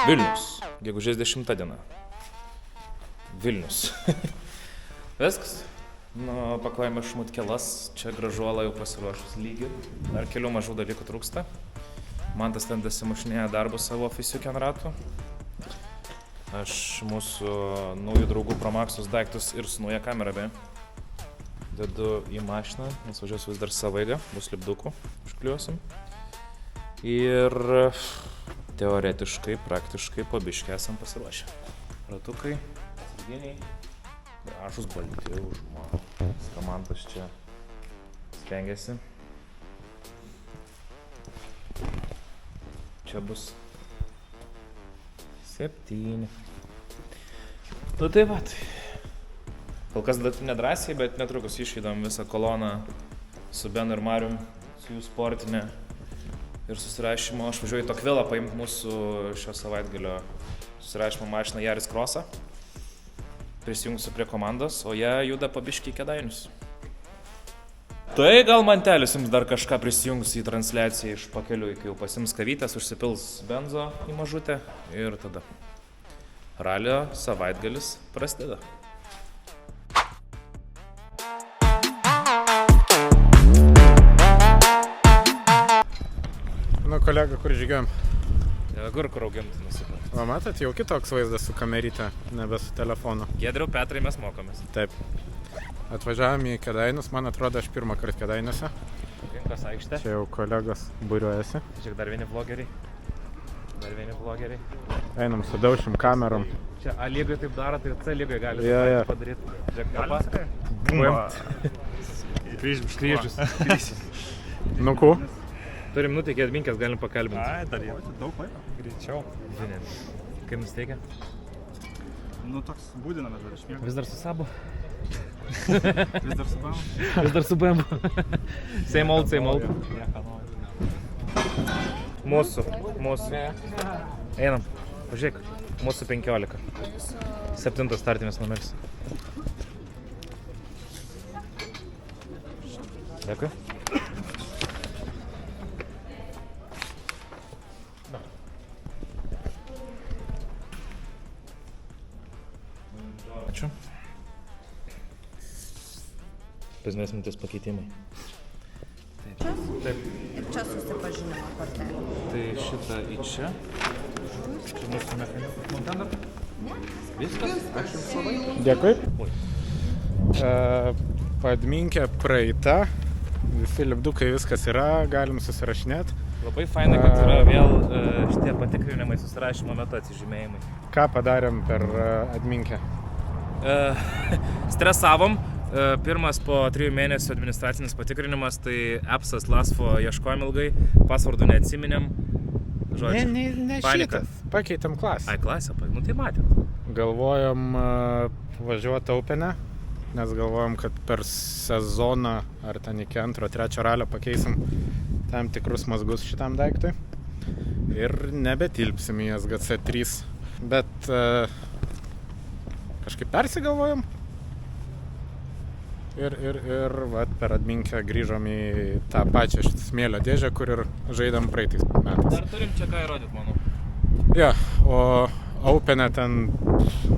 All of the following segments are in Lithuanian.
Vilnius, gegužės 10 diena. Vilnius. Viskas. Nu, pakojame šmutkelas, čia gražuola jau pasiruošus lygiai. Dar kelių mažų dalykų trūksta. Mantas ten dasimušinėja darbus savo ofisiuke ant ratų. Aš mūsų naujų draugų Promaxus daiktus ir su nauja kamera dedu į mašiną, nes važiuosiu vis dar savaigą, bus lipdukų, užkliuosim. Ir teoretiškai, praktiškai po biškį esam pasiruošę. Ratukai, sarginiai, gražus balti užmo. Skamantas čia stengiasi. Čia bus 7. Nu tai va, tai. Kol kas nedrąsiai, bet netrukus išeidom visą koloną su Benu ir Marium, su jų sportinė ir susirašymo. Aš važiuoju į Tokvilą paimti mūsų šio savaitgalio susirašymo mašiną Yaris Crossą. Prisijungsiu prie komandos, o jie juda po biškį į Kėdainius. Tai gal Mantelis jums dar kažką prisijungs į transliaciją iš pakeliui, kai jau pasims kavytės, užsipils benzo į mažutę ir tada ralio savaitgalis prasideda. Nu, kolega, kur žygiuojam? Kur auginti nusipirkti. O matot, jau kitoks vaizdas su kameryte, nebe su telefonu. Giedriau, Petrai, mes mokomės. Taip. Atvažiavam į Kėdainius, man atrodo, aš pirmą kartą Kėdainiuose. Rinkas aikštė. Čia jau kolegos būriuojasi. Žiūrėk, dar vieni vlogeriai. Einam, sudaušim kamerom. Čia A lygai taip daro, tai C lygai gali padaryti. Žiūrėk, Bum. Kryžius. Nu, ku? Turim nuteikį atminkęs, galim pakalbinti. Ai, dar jau daug laiko. Greičiau. Žinėm. Kaip nusteikia? Nu, toks būdinamės dar išmiegu. Vis dar su Sabu? Vis dar su BAM? Vis dar su BMW. Same old. Nieko naujo. Mūsų. Einam. Pažiūrėk. Mūsų 15. 7 startinis numeris. Dėkui. Ačiū. Pirmės mintis pakeitimai. Taip. Ir čia susipažinimo kortelė. Tai šitą į čia. Čia mūsų mechanizmas. Viskas. Ačiū labai. Dėkui. Padminkė praeita. Visi lipdukai, viskas yra, galim susirašinėti. Labai faina, kad yra vėl šitie patikrinimai susirašymo metu atsižymėjimai. Ką padarėm per adminkę? Stresavom. Pirmas po 3 mėnesių administracinis patikrinimas, tai appsas Lasfo ieškojom ilgai, pasvardų neatsiminėm. Žodžiu, Ne panika. šitas. Pakeitam klasę. Ai, klasę, nu tai matėm. Galvojom važiuoti Aupenę, nes galvojom, kad per sezoną ar ten iki 2-3 ralio pakeisim tam tikrus mazgus šitam daiktui ir nebetilpsim į SGC 3. Bet kažkaip persigalvojom ir vat, per adminkę grįžom į tą pačią smėlio dėžę, kur ir žaidėm praeitais metais. Dar turim čia ką įrodyt, manau. Ja, o Aupenė ten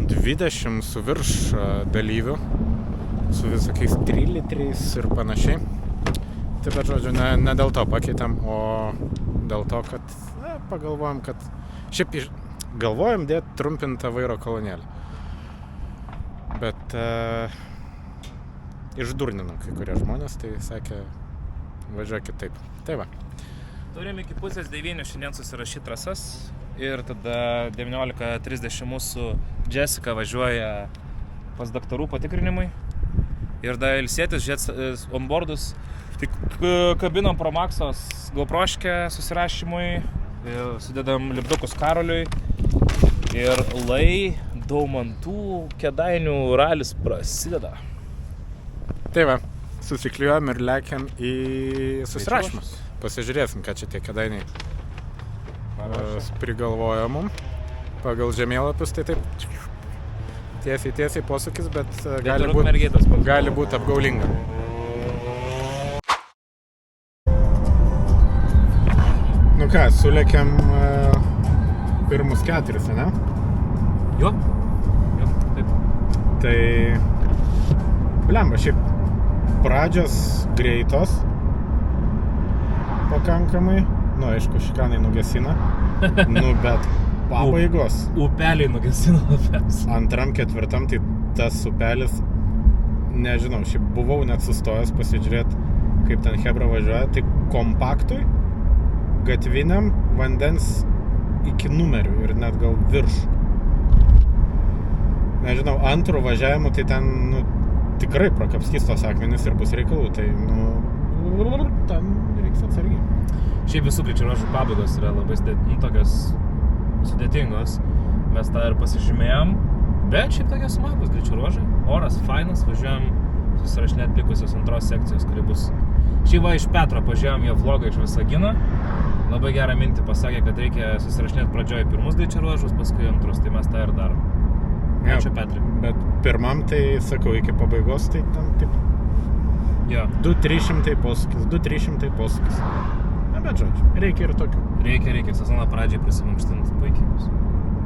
20 su virš dalyvių, su visokiais 3 litrais ir panašiai. Tai bet žodžiu, ne dėl to pakeitėm, o dėl to, kad pagalvojom, kad šiaip galvojom dėti trumpintą vairo kolonėlį. Bet išdurnino kai kurie žmonės, tai sakė, važiuok kitaip. Tai va. Turim iki 8:30 šiandien susirašyti trasas ir tada 19:30 mūsų Jessica važiuoja pas daktarų patikrinimui ir da ilsėtis, žiūrėt onboardus. Tik kabinom Promaxos GoProškę susirašymui, sudedam lipdukus Karoliui ir Daumantų Kėdainių ralis prasideda. Tai va, susiklijuojam ir lekiam į susirašymus. Pasižiūrėsim, ką čia tie Kėdainiai prigalvojo mum. Pagal žemėlapius tai taip tiesiai posūkis, bet gali būti apgaulinga. Nu ką, sulėkėm pirmus 4, ne? Jo, taip. Tai... Blemba, šiaip pradžios greitos. Pakankamai. Nu, aišku, šikanai nugesina. Nu, bet pabaigos. Upeliai nugesino labiausiai. Antram, ketvirtam, tai tas upelis, nežinau, šiaip buvau net sustojęs pasižiūrėti, kaip ten hebra važiuoja, tai kompaktui, gatviniam, vandens iki numerių ir net gal virš. Nežinau, antrų važiavimų, tai ten, nu, tikrai prakapskys tos akmenis ir bus reikalų, tai, nu, ten reiks atsargiai. Šiaip visų greičio ruožų pabaigos yra labai tokios sudėtingos. Mes tą ir pasižymėjom, bet šiaip tokie smagūs greičio ruožai. Oras fainas, važiuojam susirašinėt likusios antros sekcijos, kuri bus... Šį va iš Petro pažiūrėjom jo vlogą iš Visagino. Labai gerą mintį pasakė, kad reikia susirašinėt pradžioje pirmus greičio ruožus, paskui antrus, tai mes tą ir darom. Ačiū Petrai. Bet pirmam, tai sakau, iki pabaigos, tai ten taip... Jo. 2-300 posūkis, 2-300 posūkis. Na, bet žodžiu, reikia ir tokių. Reikia sezoną pradžiai prisimankštint puikiai bus.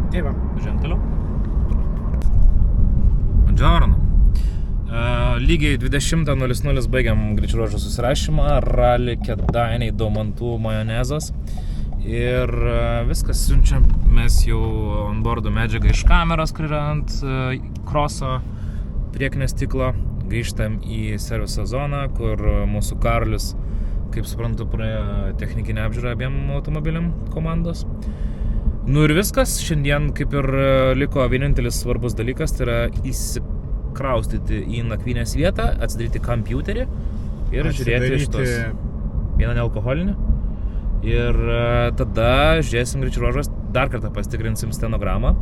Tai va. Važiuojam toliau. Buongiorno. Lygiai 20:00 baigiam greičio ruožų susirašymą, rali Kėdainiai Daumantų majonezas. Ir viskas siunčiam mes jau onboardo medžiagą iš kameros, kuri yra ant kroso priekinio stiklo. Grįžtam į serviso zoną, kur mūsų Karolis, kaip suprantu, praėjo technikinę apžiūrą abiem automobiliam komandos. Nu ir viskas, šiandien kaip ir liko vienintelis svarbus dalykas, tai yra įsikraustyti į nakvynės vietą, atsidaryti kompiuterį ir žiūrėti šitos vieną nealkoholinį. Ir tada žiūrėsim greičio ruožas, dar kartą pasitikrinsim stenogramą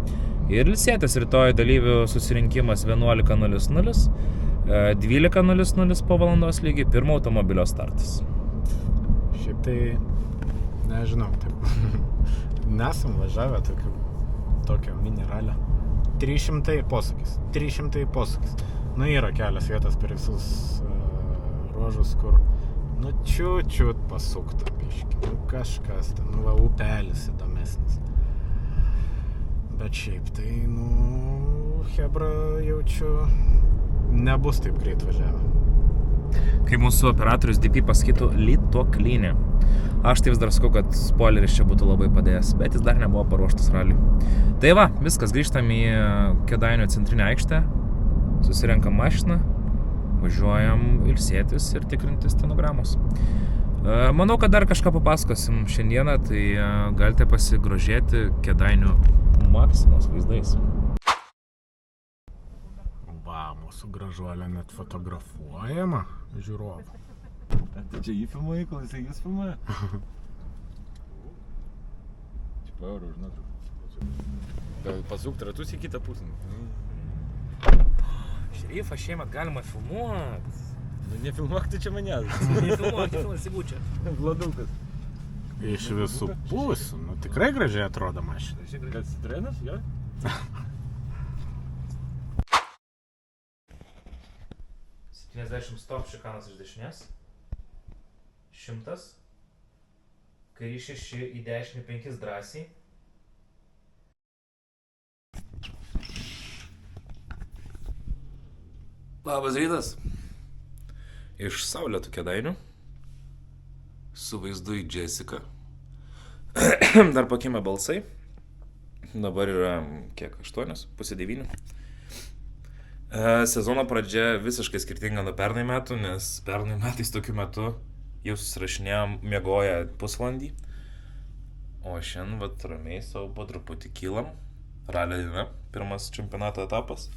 ir ilsėtis. Rytoj dalyvių susirinkimas 11:00, 12:00 po valandos lygiai, pirmo automobilio startas. Šiaip tai, nežinau, taip, nesam važiavę tokio mineralę. 300 posūkis. Nu, yra kelias vietas per visus ruožus, kur, nu, čiut pasukta biški, nu, kažkas ten, nu, va, upelis įdomesnis. Bet šiaip tai, nu, hebra jaučiu, nebus taip greit važiavę. Kai mūsų operatorius DP pasakytų lituoklinė. Aš tai vis dar sakau, kad spoileris čia būtų labai padėjęs, bet jis dar nebuvo paruoštas raliui. Tai va, viskas, grįžtam į Kėdainių centrinę aikštę, susirenkam mašiną, važiuojam ilsėtis ir tikrinti stenogramos. Manau, kad dar kažką papasakosim šiandieną, tai galite pasigrožėti Kėdainių Maksimos vaizdais. Va, mūsų gražuolė net fotografuojama žiūrovų. Tai čia jį filmuoji, kol jisai jūs filmuoja? Čia po eurų už nuotrauką. Pasukti ratus į kitą pusę. Šerifą šiemet galima filmuot. Nu, nefilmuok tu čia manęs. Nefilmuok, įsibūčia. Vladukas. Iš visų pusių, nu tikrai gražiai atrodo mašina. Kad Citroenas, jo? 70 stop, šikanas iš dešinės. 100. Kairį 6, į dešinį 5 drąsiai. Labas rytas. Iš saulėtų Kėdainių. Su vaizdu į Jessica. Dar pakimę balsai. Dabar yra kiek? 8, pusė 9. Sezono pradžia visiškai skirtinga nuo pernai metų, nes pernai metais tokiu metu jau susirašinėjom miegoję pusvalandį. O šiandien vat ramiai savo po truputį kylam. Ralio diena, pirmas čempionato etapas.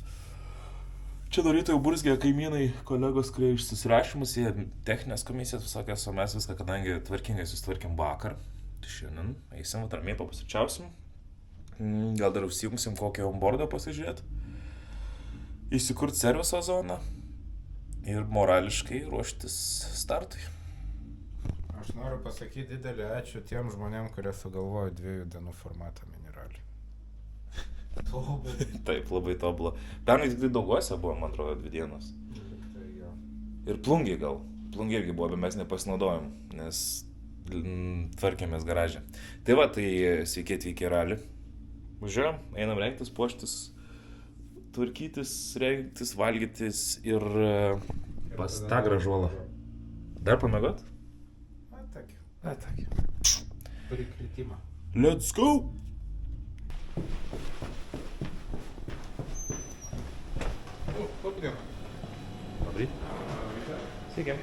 Čia darytojų burzgė kaimynai, kolegos, kurie iš susirašymus į techninės komisijas visokias, o mes viską, kadangi tvarkingai susitvarkėm vakar. Tai šiandien eisim, vat ramiai papusryčiausim. Gal dar užsijungsim kokio onboardo pasižiūrėti. Įsikurti serviso zoną ir morališkai ruoštis startui. Aš noriu pasakyti didelį ačiū tiem žmonėm, kurie sugalvojo 2 dienų formatą mineralį. Taip, labai tobulą. Pernai tik tai Dauguose buvo, man atrodo, 2 dienos. Ir Plungiai gal. Plungiai irgi buvo, bet mes nepasinaudojom, nes tvarkėmės garažę. Tai va, tai sveiki atvykę į ralį. Važiuojam, einam rengtis, puoštis, tvarkytis, rengtis, valgytis ir pas tą gražuolą. Dar pamiegot? Atak. Prikritimą. Let's go! Labai. Sveiki.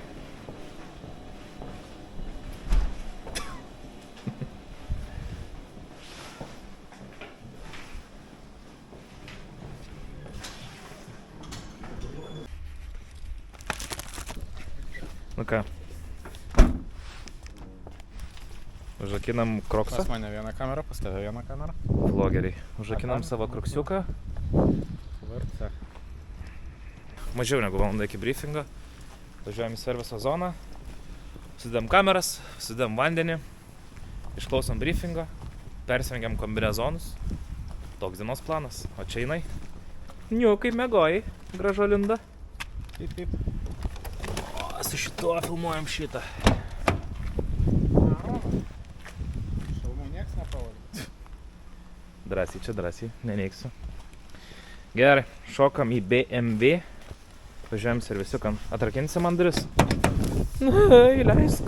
Nu ką. Užrakinam kroksą. Pas mane vieną kamerą, pas tave vieną kamerą. Vlogeriai. Užrakinam savo kroksiuką. VRC. Mažiau negu valandą iki briefingo. Važiuojam į serviso zoną. Susidam kameras, susidam vandenį. Išklausom briefingo. Persirengiam kombinezonus. Toks dienos planas. O čia jinai. Niu, kaip mėgojai, gražuolinda. Taip. O, su šituo filmuojam šitą. Šalmų nieks nepavalė. Drąsiai, neneiksiu. Gerai, šokam į BMW. Važiuojam servisiukam. Atrakinsi man duris? Įleisk.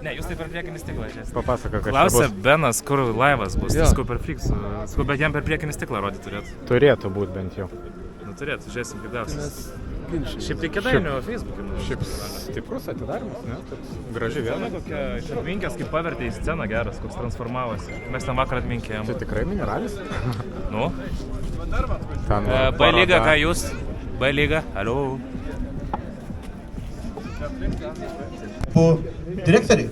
Ne, jūs taip per priekinį stiklą čia. Papasakok, kas Klausė čia bus. Benas, kur laivas bus. Jo. Tai sakau per Flix. Sakau, bet jam per priekinį stiklą rodyti turėtų. Turėtų būt bent jau. Nu turėtų, žiūrėsim kaip gausis. Šiaip tai Kėdainių Facebook'e. Šiaip stiprus atidarimas, ne? Toks graži vieta. Viena kokia atminkęs, kaip pavertė į sceną geras, koks transformavosi. Mes ten vakar atminkėjom. Čia tikrai mineralis? Nu? Ten B lyga, paroda. ką jūs? B lyga, alio. Direktoriai.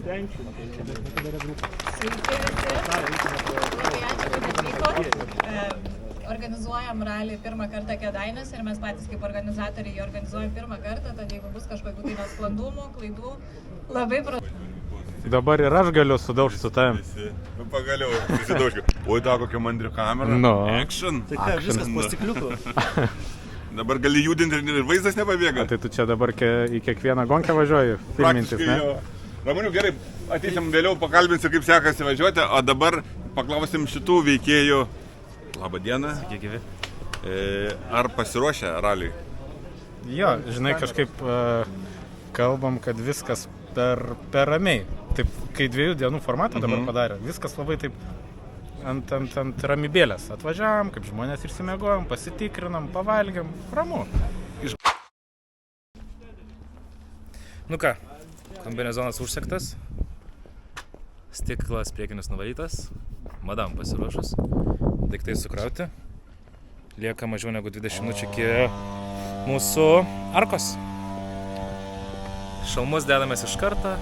Organizuojam ralį pirmą kartą Kėdainiuose ir mes patys kaip organizatoriai jį organizuojam pirmą kartą, tad jeigu bus kažkokių tai nesklandumų, klaidų, labai Dabar ir aš galiu sudaužti su tavim. Nu pagaliau, susidaužkiu. Oi, tau kokia mandri kamera. Nu. Action. Tai ką, viskas po stikliuku. Dabar gali judinti ir vaizdas nepabėga. Tai tu čia dabar į kiekvieną gonkę važiuoji, filmintis, Praktiškai ne? jo. Ramonių, gerai, ateisim vėliau, pakalbinsiu, kaip sekasi važiuoti, o dabar paklausim šitų veikėjų. Labą dieną. Kiek gyvi? Ar pasiruošę raliui? Jo, žinai, kažkaip kalbam, kad viskas per ramiai. Taip, kai 2 dienų formatą dabar padarė, viskas labai taip ant ramybėlės. Atvažiavam, kaip žmonės išsimiegojom, pasitikrinam, pavalgiam, ramu. Nu ką, kombinezonas užsektas, stiklas priekinis nuvalytas, madam pasiruošus, daiktai sukrauti, lieka mažiau negu 20 minučių iki mūsų arkos. Šalmus dedamės iš karto,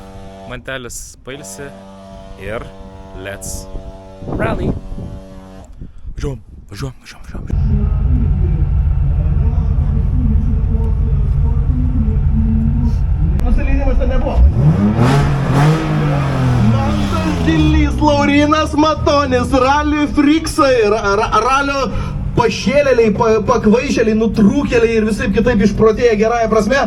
mantelis pailsi ir let's rally. Važiuojam. Nusileidimas ten nebuvo. Mantas Dilys, Laurinas Matonis, rally friksai, ralio pašėlėliai, pakvaišėliai, nutrūkėliai ir visai kitaip išprotėję gerąją prasme.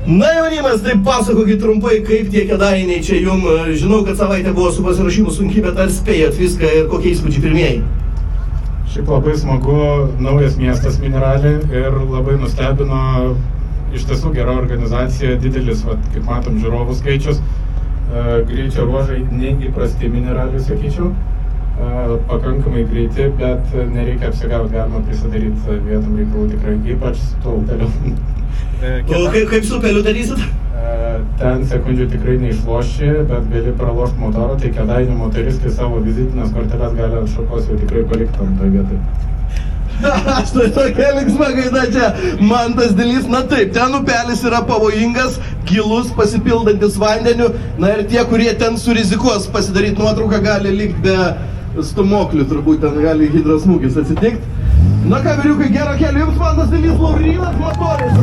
Na jaunimas, tai pasakokit trumpai, kaip tie Kėdainiai čia jum. Žinau, kad savaitė buvo su pasiruošimu sunkiai, bet ar spėjat viską ir kokie įspūdžiai pirmieji? Šiaip labai smagu, naujas miestas Mineralė ir labai nustebino iš tiesų gera organizacija, didelis, kaip matom, žiūrovų skaičius, greičio ruožai neįprasti Mineralė, sakyčiau, pakankamai greiti, bet nereikia apsigauti, galima prisidaryti vietom reikalų tikrai, ypač su tuo upeliu. O kaip su upeliu darysit? Ten sekundžių tikrai neišloši, bet gali pralošti motorą, tai Kėdainių motoristai savo vizitinės korteles gali ant šakos jau tikrai palikti ant toj vietoj. Štai tokia linksma gaida čia. Mantas Dilys, na taip, ten upelis yra pavojingas, gilus, pasipildantis vandeniu. Na ir tie, kurie ten surizikuos pasidaryti nuotrauką, gali likti be stumoklių, turbūt ten gali hidrosmūgis atsitikti. Na ką, vyriukai, gero kelio jums, Mantas Dilys, Laurinas Matonis.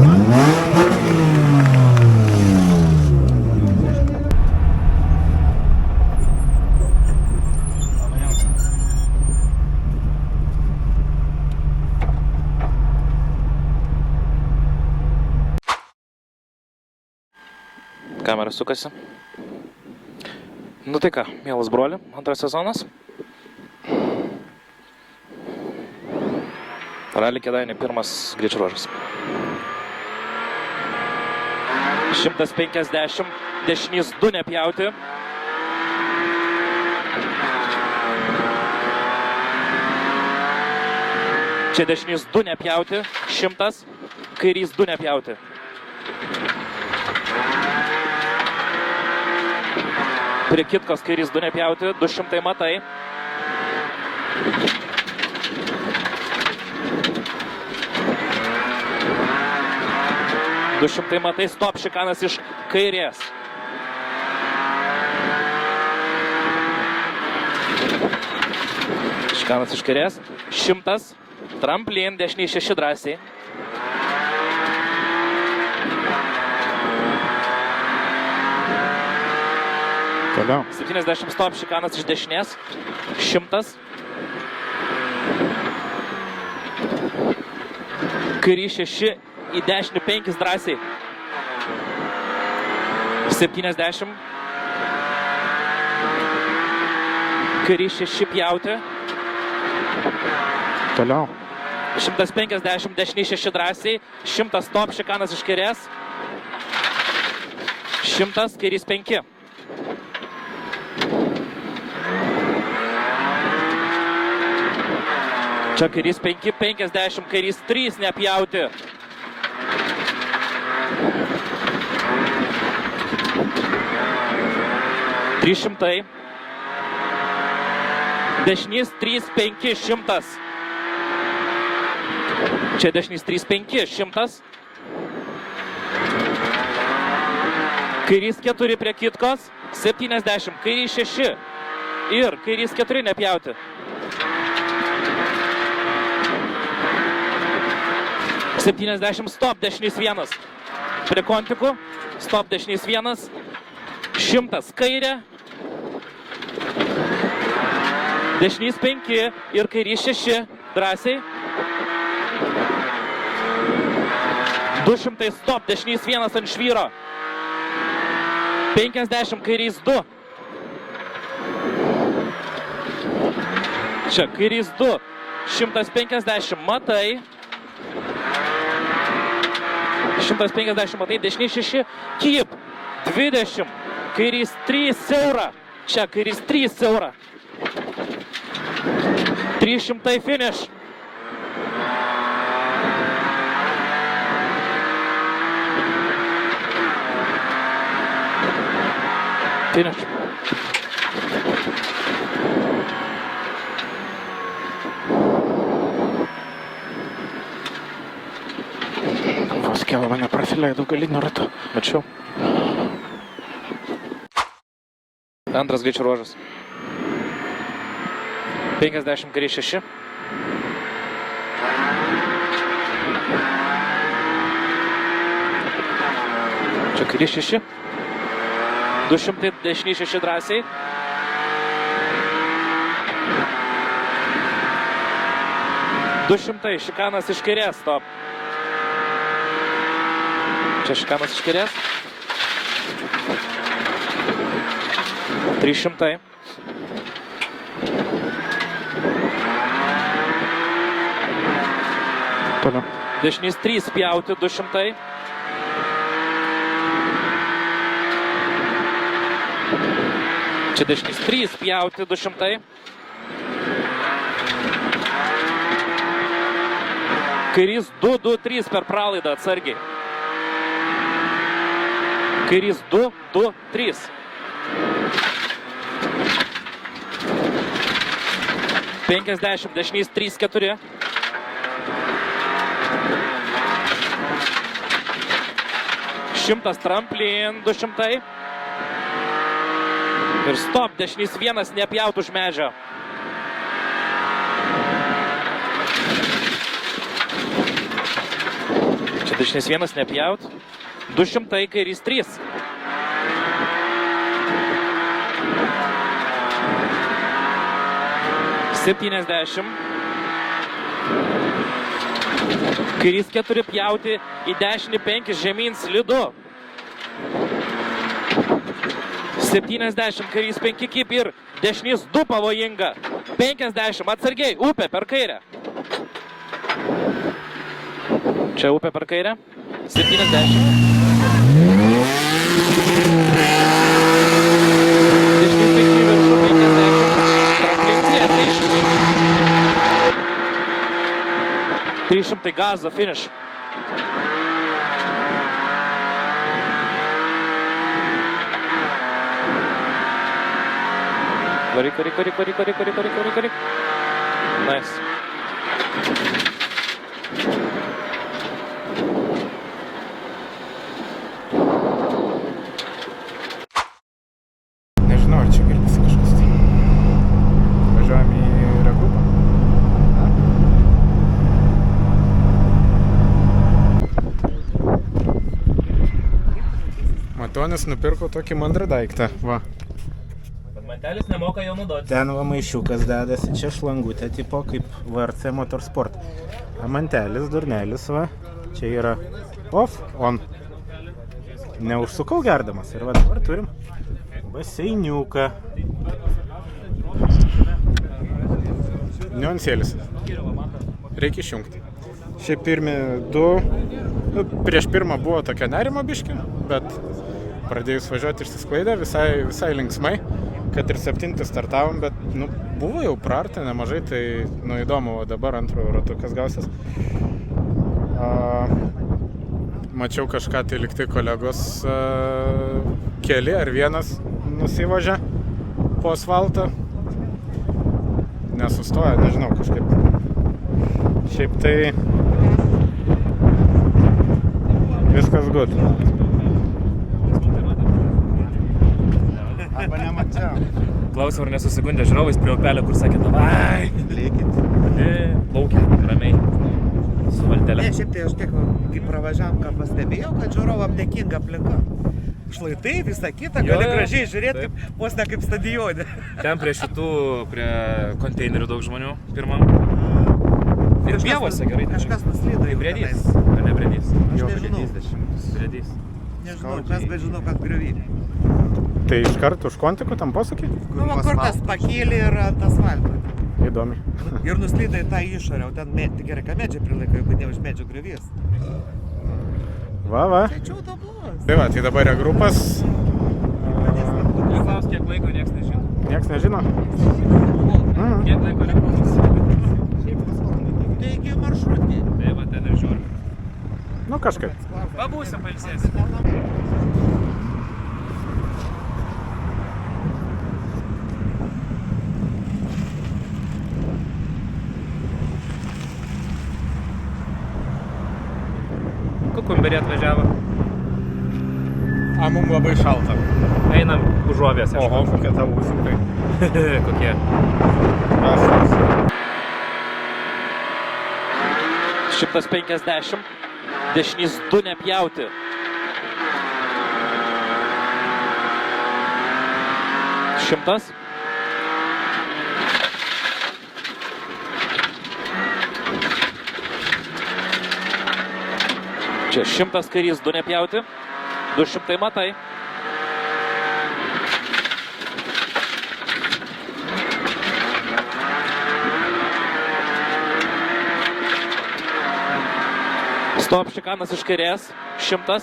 Kamera sukasi. Nu tai ką, mielas broli, antras sezonas. Rally Kėdainiai pirmas greičio ruožas. 150, dešinys 2 nepjauti. Čia dešinys 2 nepjauti, 100, kairys 2 nepjauti. Prie Kitkos kairys 2 nepjauti, 200 matai. Matai, stop, šikanas iš kairės. Šikanas iš kairės. 100, tramplin, dešiniai 6 drąsiai. Toliau. 70 stop, šikanas iš dešinės. 100. Kairys 6, į dešinį 5 drąsiai. 70. Kairys 6 pjauti. Toliau. 150, dešiniai 6 drąsiai. 100 stop, šikanas iš kairės. 100, kairys 5. Čia kairys 5, 50, kairys 3 nepjauti. $300. Dešinys 3, 5, 100. Čia dešinys 3, 5, 100. Kairys 4 prie Kitkos. 70, kairys 6. Ir kairys 4 nepjauti. 70, stop, dešinys 1. Prie Kontikų. Stop, dešinys 1. 100, kairė. Dešinys 5 ir kairys 6. Drąsiai. 200, stop, dešinys 1 ant švyro. 50, kairys 2. Čia kairys 2. 150, matai. 150 matai, dešinys 6, keep. 20, kairys 3 siaura. Čia kairys 3 siaura. 300 finish. Finish. Vos kėlą mane prasileido galinio rato. Mačiau. Antras greičio ruožas. 50 kairys 6. Čia kairys 6. 200 dešinys 6 drąsiai. 200, šikanas iš kairės, stop. Čia šikanas iš kairės. 300. Toliau. Dešinys 3 pjauti, 200. Čia dešinys 3 pjauti, 200. Kairys 2, 2, 3 per pralaidą atsargiai. Kairys 2, 2, 3. $50, dešinys 3, 4. $100 tramplin, 200. Ir stop, dešinys 1 nepjaut už medžio. Čia dešinys 1 nepjaut. 200, kairys 3. $70. Kairys 4 pjauti, į dešinį 5 žemyn slidu. 70 karys 5 kip ir dešinys 2 pavojinga. 50 atsargiai, upė per kairę. Čia upė per kairę. 70. Dešinys 5 viršų 50. 300 gazo finish. Varyk. Nice. Nežinau, ar čia girdisi kažkas. Važiuojam į regrupą. Matonis nupirko tokį mandrą daiktą. Va. Bet mantelis nemoka jau naudoti. Ten va maišiukas dedasi, čia šlangutė tipo kaip VRC Motorsport. A mantelis, durnelis va, čia yra off, on. Neužsukau gerdamas ir va dabar turim baseiniuką. Niuansėlis. Reikia išjungti. Šiaip pirmi du, prieš pirmą buvo tokia nerimo biškė, bet pradėjus važiuoti išsisklaidę visai linksmai. Kad ir 7 startavom, bet buvo jau praartę nemažai, tai įdomu, o dabar antrojo ratukas gausias. Mačiau kažką, tai liktai kolegos keli ar vienas nusivažė po asfaltą. Nesustoja, nežinau, kažkaip. Šiaip tai viskas good. Arba nemačiau. Klausiau, ar nesusigundė žiūrovais prie upelio, kur sakė, davai, Lėkit. plaukia ramiai su valtelė. Ne, šiaip tai aš tiek, kai pravažiavam, ką pastebėjau, kad žiūrovam dėkinga aplinka. Šlaitai, visą kitą, gali gražiai žiūrėti, vos ne kaip stadione. Ten prie konteinerių daug žmonių pirmam. Ir pievose gerai. Kažkas nuslydo. Tai briedys, ar ne briedys? Aš nežinau. Briedys. Nežinau, kas, bet žinau, kad griovy. Tai iš karto už kontikų tam posakį? Kur kas pakėlė ir ant asfalto. Įdomi. Ir nuslydai tą išorę, o ten gerai, ką medžiai prilaiko, jeigu ne už medžio griovys. Va. Tai čia autobus. Tai va, tai dabar regrupas. Klaus, kiek laiko, nieks nežino. Nieks nežino? Kiek laiko regrupas? Taigi maršrutį. Tai va, ten ir žiūri. Kažkaip. Pabūsim, pailsėsim. Kukumberį atvažiavo. Mum labai šalta. Einam užuovės. Oho, kokie tavo ūsiukai. Kokie? 150. Dešinys 2 nepjauti. Šimtas. Čia 100 karys 2 nepjauti. 200 matai. Stop šikanas iš kairės. 100.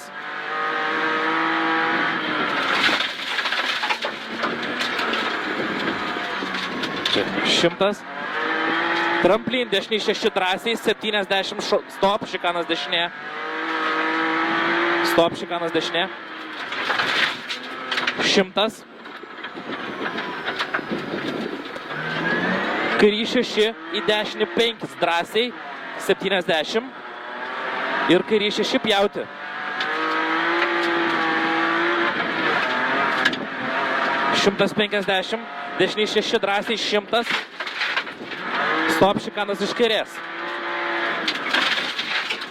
Čia 100. Tramplin dešinį 6 drąsiai. 70. Stop šikanas dešinė. Stop šikanas dešinė. 100. Kairys 6 į dešinį 5 drąsiai. 70. Ir kairys 6 pjauti. 150. Dešinį 6 drąsiai. 100. Stop šikanas iš kairės.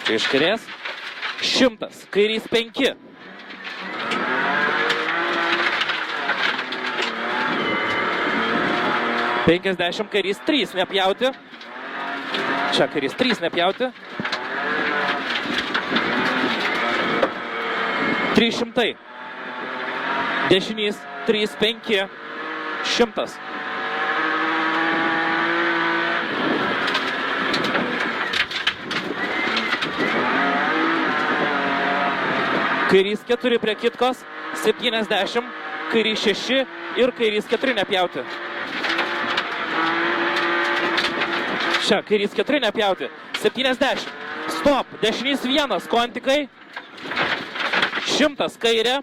Čia iš kairės. 100. Kairys 5. $50. Kairys 3 nepjauti. Čia kairys 3 nepjauti. 300. Dešinys 3, 5, 100. Kairys 4 prie Kitkos, 70, kairys 6 ir kairys 4 nepjauti. Čia, kairys 4 nepjauti, 70, stop, dešinys 1, kontikai, 100 kairė,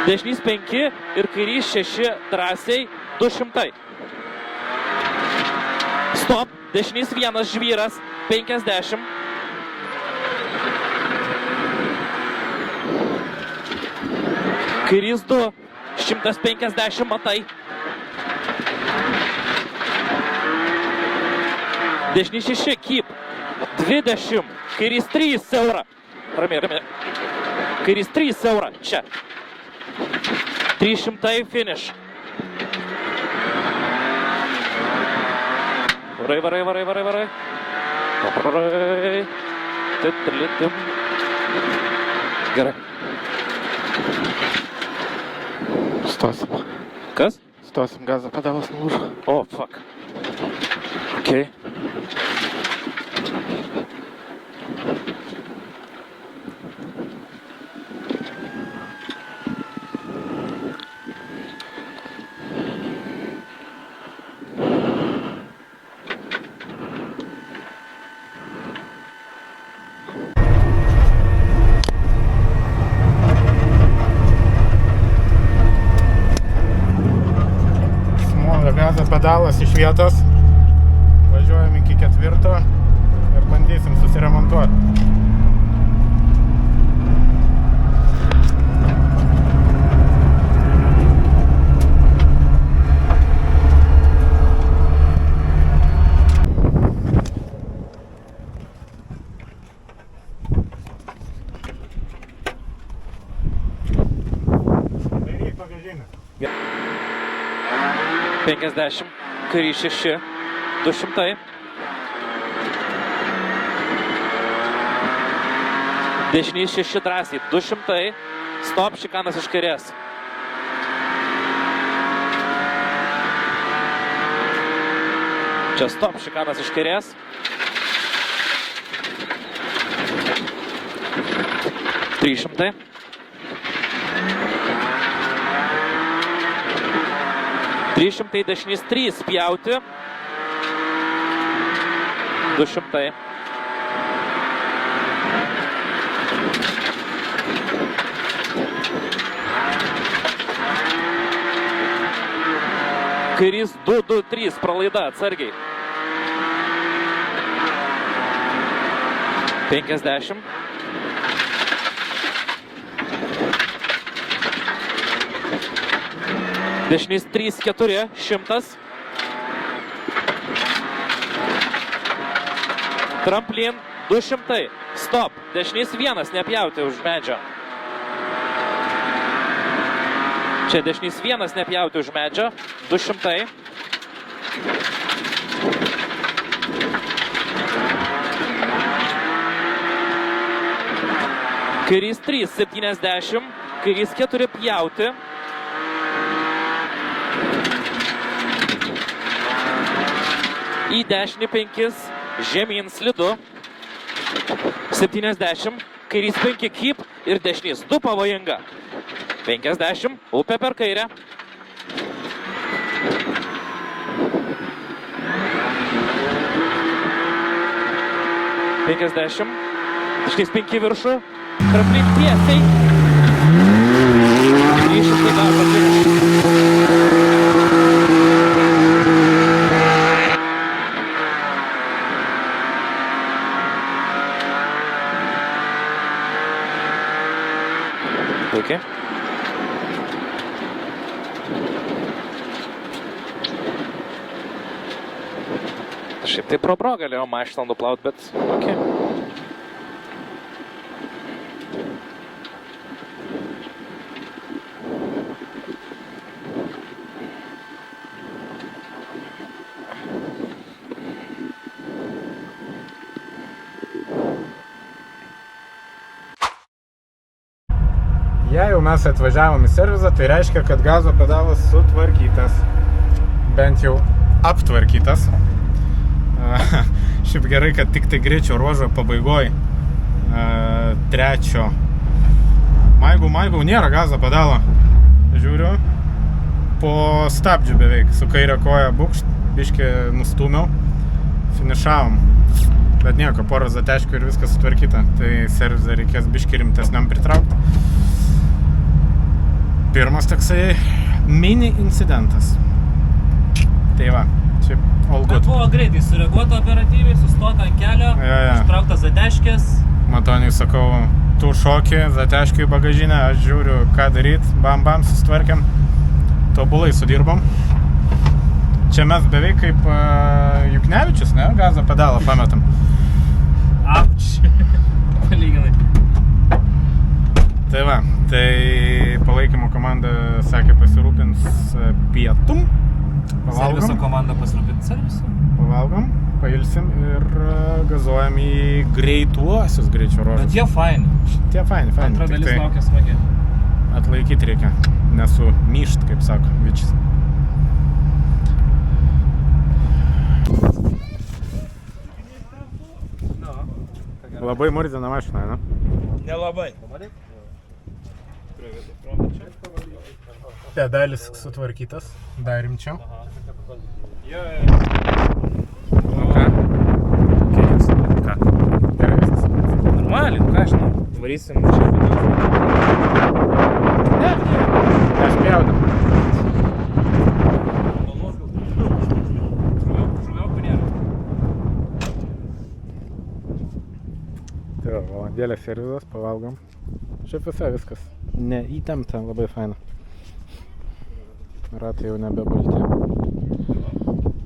dešinys 5 ir kairys 6 drąsiai, 200. Stop, dešinys 1 žvyras, 50. Kairys 2, 150 matai. Dešinys 6, keep, 20, kairys 3 siaura. Ramiai, ramiai. Kairys 3 siaura, čia. 300 finish. Varai, varai, varai, varai, varai. Varai. Titritim. Gerai. Stosim. Kas? Stosim, gazo pedalas nulūžo. O, fuck. Okay. Gazo pedalas iš vietos, važiuojam iki 4 ir bandysim susiremontuoti. Daryk bagažinę. 50, kairys 6, 200. Dešinys 6 drąsiai, 200. Stop, šikanas iš kairės. Čia stop, šikanas iš kairės. $300. $300, dešinys 3 pjauti. 200. Kairys 2, 2, 3, pralaida, atsargiai. 50. Dešinys 3, 4, 100. Tramplin 200. Stop. Dešinys 1, nepjauti už medžio. Čia dešinys 1, nepjauti už medžio. 200. Kairys 3, 70. Kairys 4, pjauti. Į dešinį 5, žemyn slidu. 70, kairys 5, keep ir dešinys 2 pavojinga. 50, upė per kairę. Dešinys 5 viršų. Tramplin tiesiai. 300 gavo finish. Puikiai. Šiaip tai pro galėjau mašiną nuplaut, bet okei. Jei jau mes atvažiavom į servizą, tai reiškia, kad gazo pedalas sutvarkytas. Bent jau aptvarkytas. Šiaip gerai, kad tik tai greičio ruožo pabaigoj trečio. Maigau, nėra gazo pedalo. Žiūriu, po stabdžių beveik, su kairė koja bukšt, biškį nustūmiau, finišavom. Bet nieko, porą zateškių ir viskas sutvarkyta, tai servizą reikės biškį rimtesniam pritraukti. Pirmas toksai mini incidentas. Tai va, čia all good. Bet buvo greitai, sureaguota operatyviai, sustota ant kelio, ištrauktas zateškės. Matoniai sakau, tu šoki, zateškių į bagažinę, aš žiūriu, ką daryt, bam, susitvarkiam, tobulai sudirbom. Čia mes beveik kaip Juknevičius, ne, gazo pedalą pametam. Auč, palyginai. Tai va, tai palaikymo komanda sakė pasirūpins pietum. Serviso komanda pasirūpins servisu. Pavalgom, pailsim ir gazuojam į greituosius greičio ruožus. Bet jie faini. Tie faini. Antra dalis laukia smagi. Atlaikyti reikia, nesumyšt, kaip sako Vičis. Labai murdina mašina, ne? Nelabai. Pedalis sutvarkytas, dar rimčiau. Ką? Gerai viskas. Normaliai, ką aš žinau. Varysim čia. Aš pjaudam. Tai va, valandėlė servizas, pavalgom. Šiaip viskas. Neįtempta, labai faina. Ratai jau nebe balti.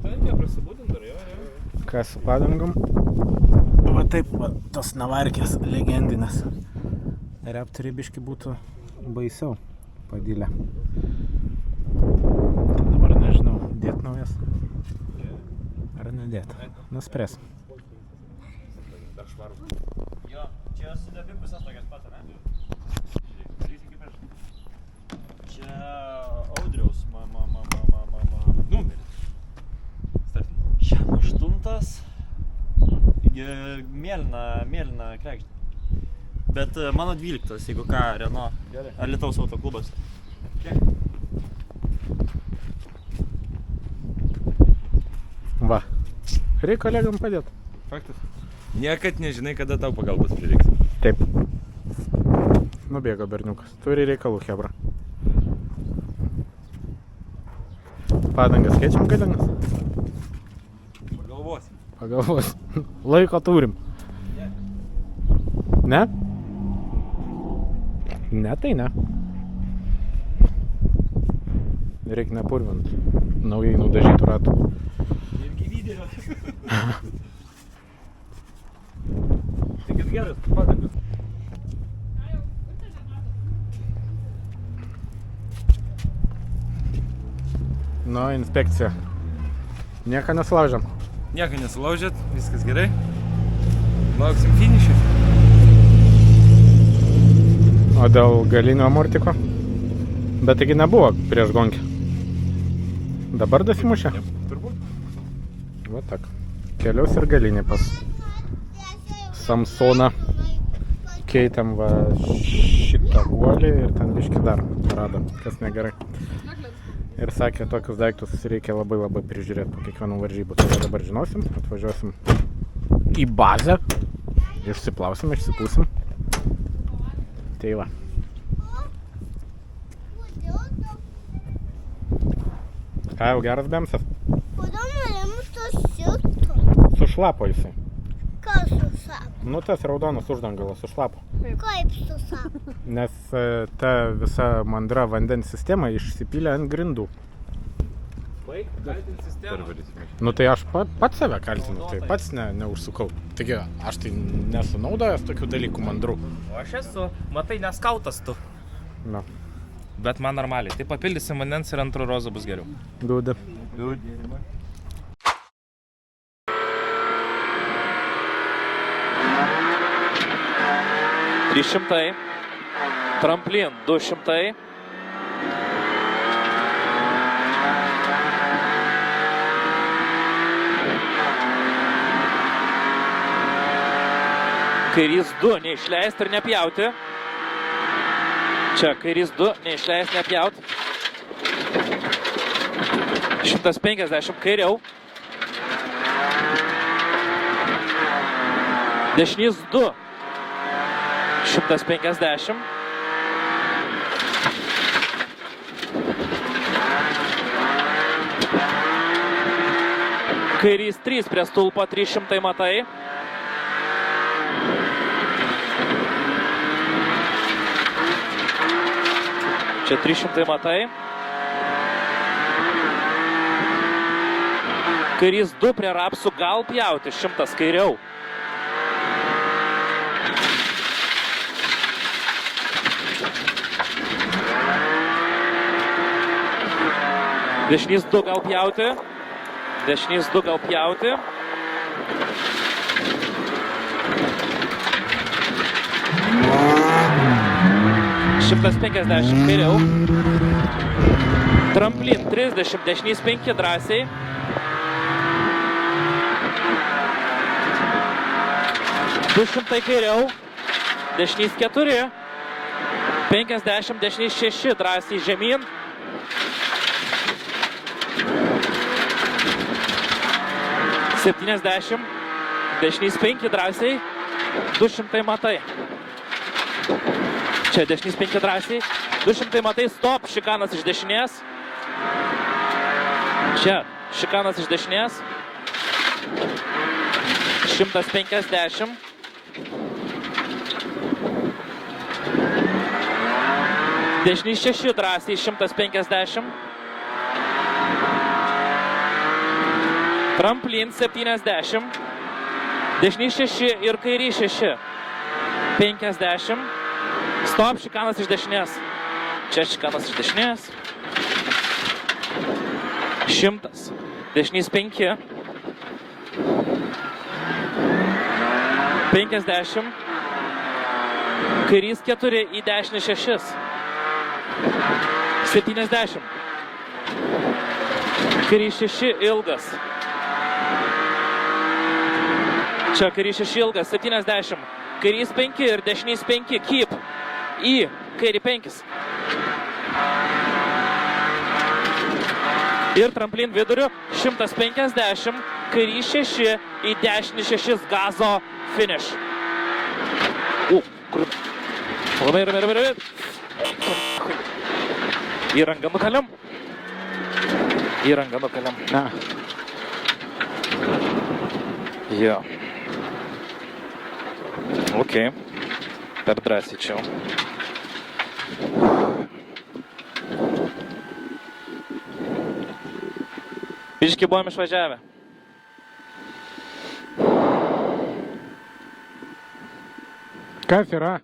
Tai neprasibūdint dar, jo. Ką su padangom? Va taip, va, tos navarkės legendinės. Reptoriai biški būtų baisiau padylę. Tai dabar nežinau, dėt naujas? Ar nedėt? Nuspręs. Dar švarų. Jo, čia sudebi pusės tokias pat, ne? Čia Audriaus numeris. Šiam 8. Mėlyna kregždė. Bet mano 12, jeigu ką, Renault. Alytaus autoklubas. Va. Reik kolegam padėt. Faktas. Niekad nežinai, kada tau pagalbos prireiks. Taip. Nubėgo berniukas. Turi reikalų, hebra. Padangas keičiam galingas? Pagalvosim. Laiko turim. Ne? Ne, tai ne. Reikia nepurvint naujai nudažytų ratų. Irgi video. Tai kad geras padangas. Nu, inspekcija. Nieką nesulaužėm. Nieko nesulaužėt, viskas gerai. Lauksim finišį. O dėl galinio amortiko? Bet taigi nebuvo prieš gonkę. Dabar dasimušė? Turbūt. Va tak. Keliaus ir galinį pas Samsoną. Keitėm va šitą guolį ir ten biškį dar radom, kas negerai. Ir sakė, tokius daiktus reikia labai prižiūrėti po kiekvienų varžybų. Tai dabar žinosim, atvažiuosim į bazę, išsiplausim, išsipūsim. Tai va. Ką jau geras bemsas? Kodėl norėjom to silto? Sušlapo jisai. Kas sušlapo? Nu, tas raudonas uždangalas sušlapo. Kaip sušlapo? Nes ta visa mandra vandens sistema išsipylė ant grindų. Baig, kaltint sistemą. Nu tai aš pats save kaltinu, tai pats neužsukau. Taigi, aš tai nesu naudojęs tokių dalykų mandrų. O aš esu, matai, neskautas tu. Na. Bet man normaliai. Tai papildysim vandens ir antro rozo bus geriau. Dūda. 300. Tramplin 200. Kairys 2 neišleisti ir nepjauti. Čia kairys 2 neišleisti, nepjauti. 150 kairiau. Dešinys 2. 150. Kairys 3 prie stulpo 300 matai. Čia 300 matai. Kairys 2 prie rapsų gal pjauti, 100 kairiau. Dešinys 2 gal pjauti. Dešinys 2 gal pjauti. Šimtas 50 kairiau. Tramplin 30, dešinys 5 drąsiai. $200 kairiau. Dešinys 4. 50, dešinys 6 drąsiai žemyn. $70, dešinys 5 drąsiai, 200 matai. Čia dešinys 5 drąsiai, 200 matai, stop, šikanas iš dešinės. Čia šikanas iš dešinės. 150. Dešinys 6 drąsiai, 150. Tramplin 70, dešinys 6 ir kairys 6, 50, stop, šikanas iš dešinės, čia šikanas iš dešinės, 100, dešinys 5, 50, kairys 4 į dešinį 6, 70, kairys 6 ilgas. Čia kairys 6 ilgas, 70, kairys 5 ir dešinys 5, keep, į kairį 5. Ir tramplin viduriu, 150, kairys 6, į dešinį 6, gazo, finish. Kur? Labai. Įrangą nukaliam. Įrangą nukaliam. Ne. Jo. Ok, per drąsiai čia. Biški buvom išvažiavę. Kas yra?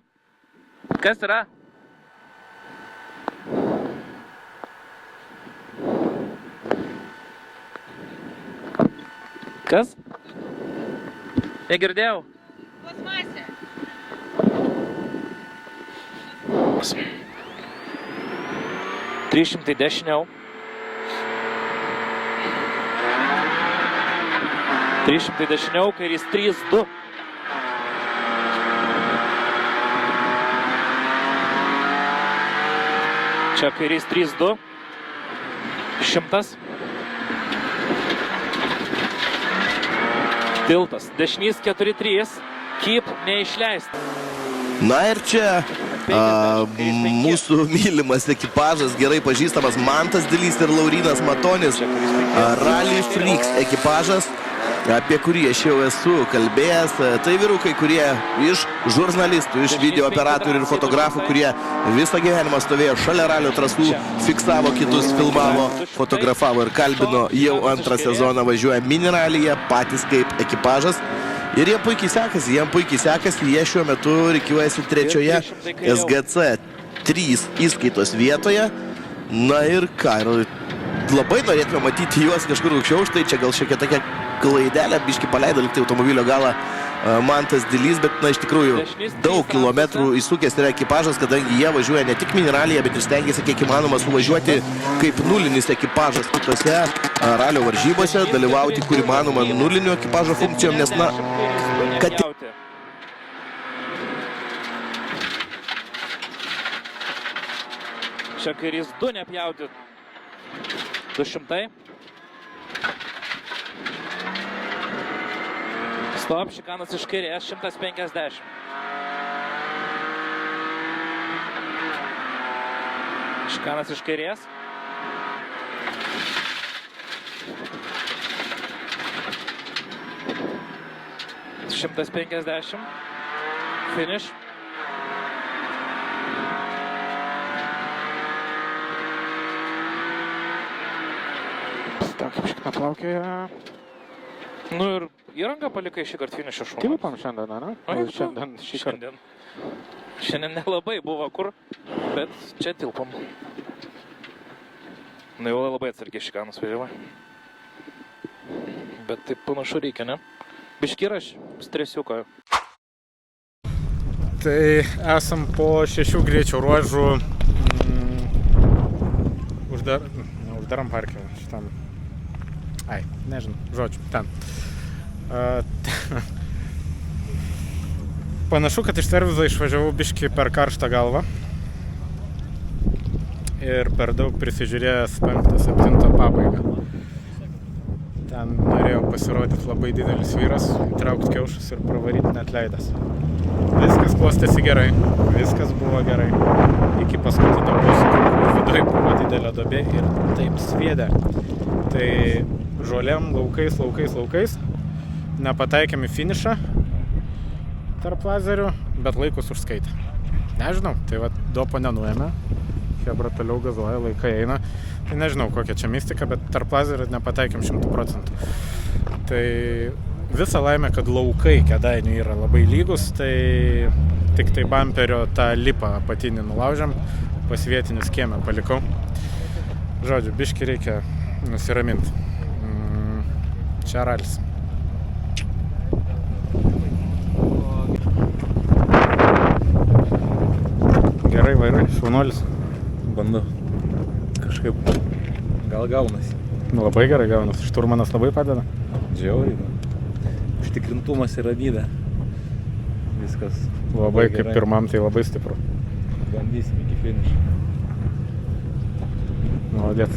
Kas yra? Kas? Negirdėjau. Kosmose. 300 dešiniau. 300 dešiniau, kairys 3-2. Čia kairys 3-2. 100. Tiltas. Dešinys 4-3. Keep neišleisti. Na ir čia mūsų mylimas ekipažas, gerai pažįstamas Mantas Dilys ir Laurynas Matonis. Rally Freaks ekipažas, apie kurį aš jau esu kalbėjęs. Tai vyrukai, kurie iš žurnalistų, iš video operatorių ir fotografų, kurie visą gyvenimą stovėjo šalia ralio trasų, fiksavo kitus, filmavo, fotografavo ir kalbino. Jau antrą sezoną važiuoja mini ralyje, patys kaip ekipažas. Ir jie puikiai sekasi, jie šiuo metu rikiuojasi trečioje SGC 3 įskaitos vietoje. Na ir ką, labai norėtume matyti juos kažkur aukščiau, štai čia gal šiek tiek tokia klaidelė, biški paleido liktai automobilio galą Mantas Dilys, bet na iš tikrųjų daug kilometrų įsukęs yra ekipažas, kadangi jie važiuoja ne tik miniralyje, bet ir stengiasi kiek įmanoma suvažiuoti kaip nulinis ekipažas kitose ralio varžybose, dalyvauti kur įmanoma nulinio ekipažo funkcijom, nes na, kad Čia kairys 2 nepjauti. 200. Stop, šikanas iš kairės 150. Šikanas iš kairės. $150. Finish. Kaip šikna plaukėja. Nu ir įrangą palikai šį kartą finišą šūną. Tilpam šiandien, ne? Šį kartą. Šiandien nelabai buvo kur, bet čia tilpam. Nu jau labai atsargiai šikanas važiavo. Bet taip panašu reikia, ne? Biški yra stresiuko. Tai esam po 6 greičio ruožų uždaram parke šitam. Ai, nežinau, žodžiu, ten. Panašu, kad iš servizo išvažiavau biškį per karštą galvą. Ir per daug prisižiūrėjęs 5-7 pabaigą. Ten norėjau pasirodyti labai didelis vyras, įtraukti kiaušus ir pravaryti net leidęs. Viskas klostėsi gerai, viskas buvo gerai. Iki paskutinio posūkio, kur viduj buvo didelė duobė ir taip sviedė. Tai žolėm, laukais. Nepataikėm į finišą tarp lazerių, bet laikus užskaitė. Nežinau, tai va dopo nenuėmė. Hebra toliau gazuoja, laikai eina. Tai nežinau, kokia čia mistika, bet tarp lazerių nepataikėm 100%. Tai visa laimė, kad laukai Kėdainių yra labai lygus, tai tik tai bamperio tą lipą apatinį nulaužiam, pas vietinius kiemę palikau. Žodžiu, biškį reikia nusiraminti. Čia ralis. Gerai vairai, šaunuolis. Bandau. Kažkaip gal gaunasi. Labai gerai gaunasi. Šturmanas labai padeda. Žiauriai. Užtikrintumas yra dydė. Viskas. Labai kaip pirmam, tai labai stipru. Bandysim iki finišo. Молодец.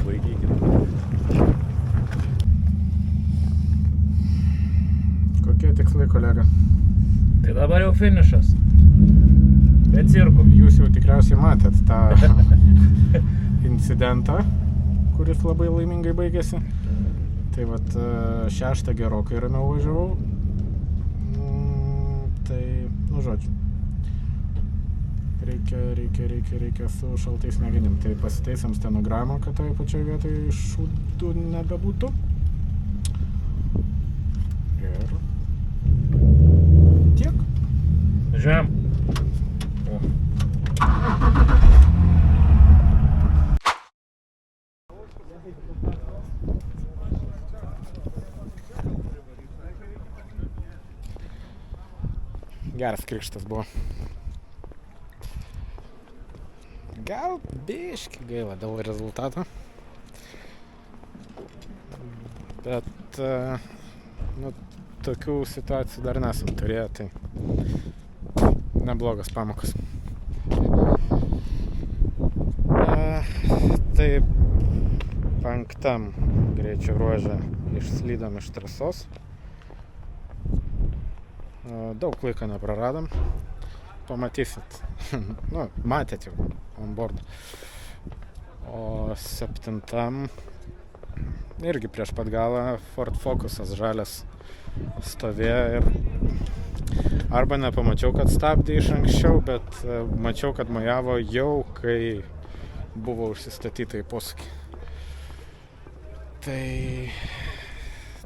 Kokie tikslai, kolega? Tai dabar jau finišas. Be cirkų. Jūs jau tikriausiai matėt tą incidentą, kuris labai laimingai baigėsi. Tai vat 6 gerokai ramiau važiavau. Tai, nu žodžiu. Reikia su šaltais smegenim. Tai pasitaisėm stenogramą, kad toje pačioje vietoje šūdų nebebūtų. Ir tiek. Žem. Geras krikštas buvo. Gal biški gaila dėl rezultato. Bet nu, tokių situacijų dar nesam turėję, tai neblogas pamokas. Tai 5 greičio ruože išslydom iš trasos. Daug laiko nepraradom. Pamatysit. Nu, matėt jau on board. O 7 irgi prieš pat galą Ford Focusas žalias stovėjo ir arba nepamačiau, kad stabdė iš anksčiau, bet mačiau, kad mojavo jau, kai buvo užsistatyta į posūkį.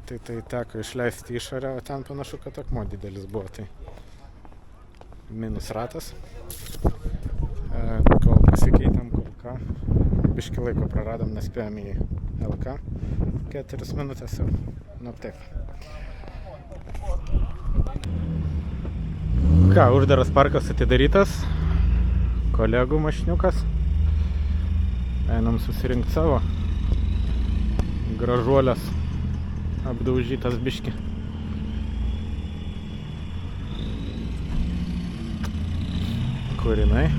Tai teko išleisti išorę, o ten panašu, kad akmuo didelis buvo. Tai minus ratas. Kol pasikeitėm, kol ką. Biškį laiko praradom, nespėjom į LK. 4 minutės ir nu taip. Ką, uždaras parkas atidarytas. Kolegų mašniukas. Einam susirinkti savo. Gražuolės. Apdaužytas biški. Kur jinai?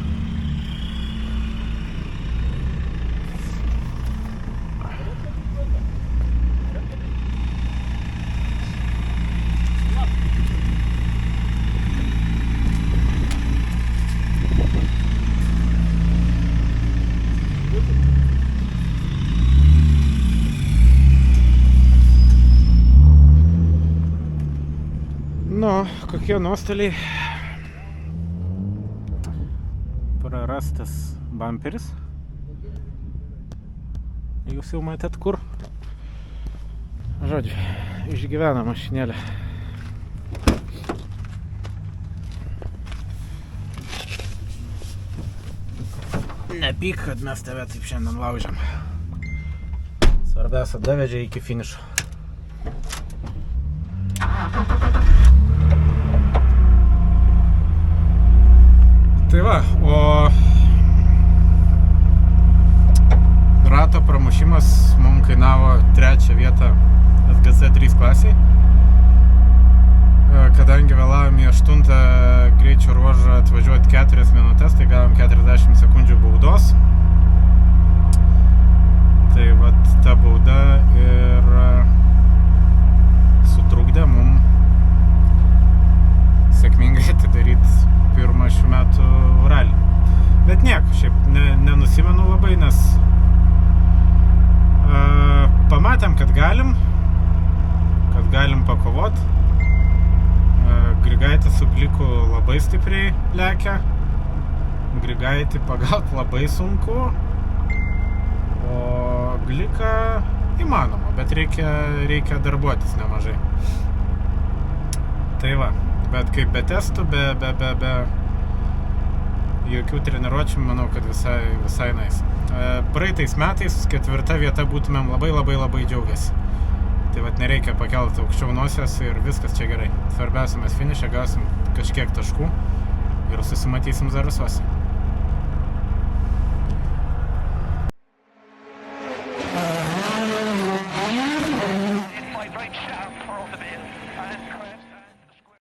Nu, kokie nuostoliai? Prarastas bamperis. Jūs jau matėt kur? Žodžiu, išgyvena mašinėlė. Nepyk, kad mes tave taip šiandien laužiam. Svarbiausia, davežė iki finišo. Tai va, o rato pramušimas mums kainavo 3 vietą FGC 3 klasiai. Kadangi vėlavom į 8 greičio ruožą atvažiuoti 4 minutės, tai gavom 40 sekundžių baudos. Tai vat ta bauda ir sutrukdė mum sėkmingai atidaryti pirmą šių metų ralį. Bet nieko, šiaip nenusimenu labai, nes pamatėm, kad galim pakovot. Grigaitis su Gliku labai stipriai lekia. Grigaitį pagaut labai sunku. O Gliką įmanoma, bet reikia darbuotis nemažai. Tai va. Bet kaip be testų, be jokių treniruočių, manau, kad visai nice. Praeitais metais 4 vieta būtumėm labai džiaugiasi. Tai vat nereikia pakelti aukščiau nosies ir viskas čia gerai. Svarbiausia, mes finiše gausim kažkiek taškų ir susimatysim zarasuose. My right shaft.